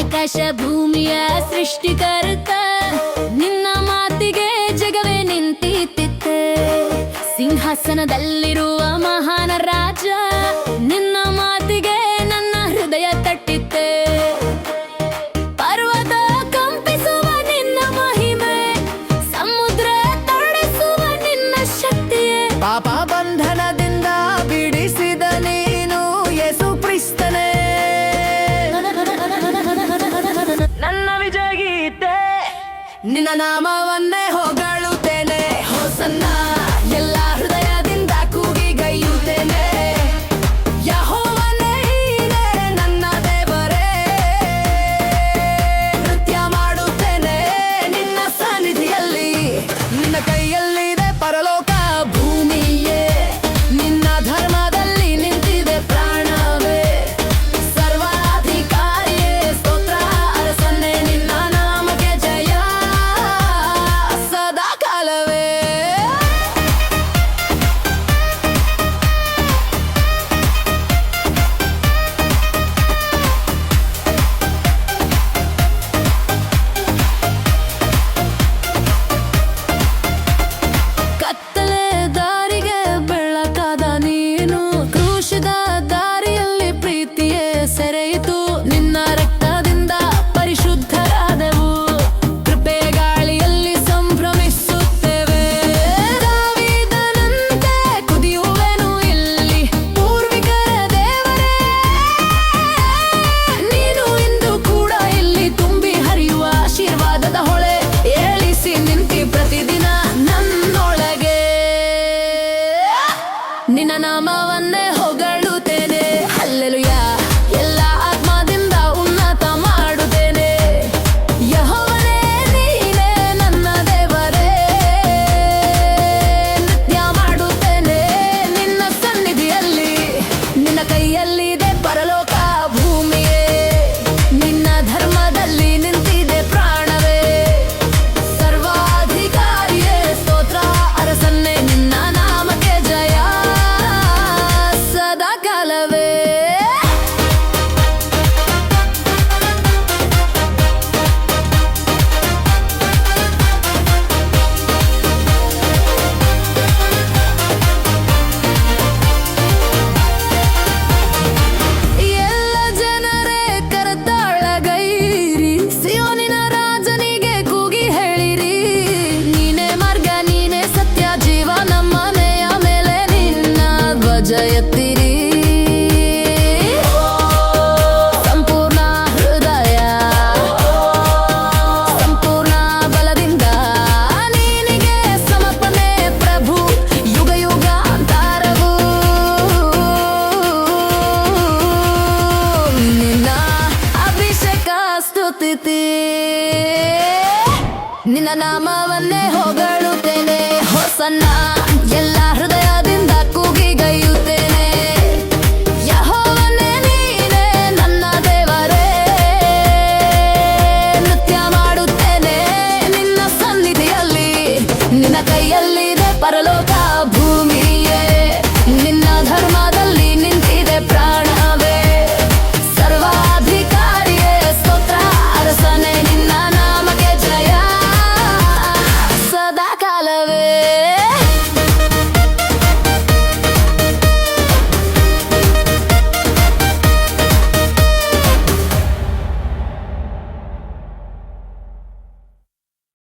ಆಕಾಶ ಭೂಮಿಯ ಸೃಷ್ಟಿಕರ್ತ ನಿನ್ನ ಮಾತಿಗೆ ಜಗವೇ ನಿಂತಿತ್ತೆ. ಸಿಂಹಾಸನದಲ್ಲಿರುವ ಮಹಾನ ರಾಜ ನಿನ್ನ ಮಾತಿಗೆ ನನ್ನ ಹೃದಯ ತಟ್ಟಿತ್ತೆ. ಪರ್ವತ ಕಂಪಿಸುವ ನಿನ್ನ ಮಹಿಮೆ, ಸಮುದ್ರ ತೊಡಿಸುವ ನಿನ್ನ ಶಕ್ತಿಯೇ. ಪಾಪ ಬಂಧನದಿಂದ ಬಿಡಿಸಿದ ನೀನು ಯೇಸು ಕ್ರಿಸ್ತನೇ. ನನ್ನ ವಿಜಯ ಗೀತೆ ನಿನ್ನ ನಾಮವನ್ನೇ ಹೊಗಳುತ್ತೇನೆ. ಹೋಸನ್ನ ಎಲ್ಲ ಹೃದಯದಿಂದ ಕೂಗಿಗೈಯುತ್ತೇನೆ. ಯೆಹೋವನೇ ನೀನೇ ನನ್ನ ದೇವರೇ, ನೃತ್ಯ ಮಾಡುತ್ತೇನೆ ನಿನ್ನ ಸನ್ನಿಧಿಯಲ್ಲಿ. ನಿನ್ನ ಕೈಯಲ್ಲಿದೆ ಪರಲೋಕ ಭೂಮಿಯೇ, ನಿನ್ನ ಧರ್ಮದಲ್ಲಿ ನಿಂತಿದೆ ಪ್ರಾಣವೇ. ಸರ್ವಾಧಿಕಾರಿಯೇ ಸ್ತೋತ್ರ ಅರಸನ್ನೇ, ನಿನ್ನ ನಾಮಕ್ಕೆ ಜಯ ಸದಾ ಕಾಲವೇ. ಕತ್ತಲೆ ದಾರಿಗೆ ಬೆಳಕಾದ ನೀನು, ಕ್ರೂಶದ ದಾರಿಯಲ್ಲಿ ಪ್ರೀತಿಯೇ ಸೆರೆಯಿತು. ನಿನ್ನ ರಕ್ತದಿಂದ ಪರಿಶುದ್ಧರಾದೆವು, ಕೃಪೆ ಗಾಳಿಯಲ್ಲಿ ಸಂಭ್ರಮಿಸುತ್ತೇವೆ. ದಾವೀದನಂತೆ ಕುದಿಯುವೆನು ಇಲ್ಲಿ, ಪೂರ್ವಿಕರ ದೇವರೇ ನೀನು ಇಂದು ಕೂಡ ಇಲ್ಲಿ. ತುಂಬಿ ಹರಿಯುವ ಆಶೀರ್ವಾದದ ಹೊಳೆ ಏಳಿಸಿ ನಿಂತಿ ಪ್ರತಿದಿನ ನನ್ನೊಳಗೆ. ನಿನ್ನ ನಾಮವನ್ನೇ ಹೊಗಳುತ್ತೇನೆ. ಹಲ್ಲೆಲೂಯಾ, ಎಲ್ಲ ಆತ್ಮದಿಂದ ಉನ್ನತ ಮಾಡುತ್ತೇನೆ. ಯೆಹೋವನೇ ನೀನೇ ನನ್ನ ದೇವರೇ, ನೃತ್ಯ ಮಾಡುತ್ತೇನೆ ನಿನ್ನ ಸನ್ನಿಧಿಯಲ್ಲಿ. ನಿನ್ನ ಕೈಯಲ್ಲಿದೆ ಪರಲೋಕ ಭೂಮಿಯೇ, ನಿನ್ನ ಧರ್ಮದಲ್ಲಿ ನಿಂತಿದೆ ಪ್ರಾಣವೇ. ಸರ್ವಾಧಿಕಾರಿಯೇ ಸ್ತೋತ್ರ ಅರಸನ್ನೇ, ನಿನ್ನ ನಾಮಕ್ಕೆ ಜಯ ಸದಾ ಕಾಲವೇ. ಎಲ್ಲ ಜನರೇ ಕರತಾಳಗೈರಿ, ಸಿಯೋನಿನ ರಾಜನಿಗೆ ಕೂಗಿ ಹೇಳಿರಿ. ನೀನೇ ಮಾರ್ಗ, ನೀನೇ ಸತ್ಯ, ಜೀವ ನಮ್ಮ ಮನೆಯ ಮೇಲೆ ನಿನ್ನ ಧ್ವಜ ಎತ್ತಿರಿ. ಸಂಪೂರ್ಣ ಹೃದಯ, ಸಂಪೂರ್ಣ ಬಲದಿಂದ ನೀನಿಗೆ ಸಮರ್ಪಣೆ ಪ್ರಭು, ಯುಗ ಯುಗಾಂತರವೂ ನಿನ್ನ ಅಭಿಷೇಕ ಸ್ತುತಿಸಿ. ನಿನ್ನ ನಾಮವನ್ನೇ ಹೊಗಳುತ್ತೇನೆ. ಹೋಸನ್ನ ಎಲ್ಲ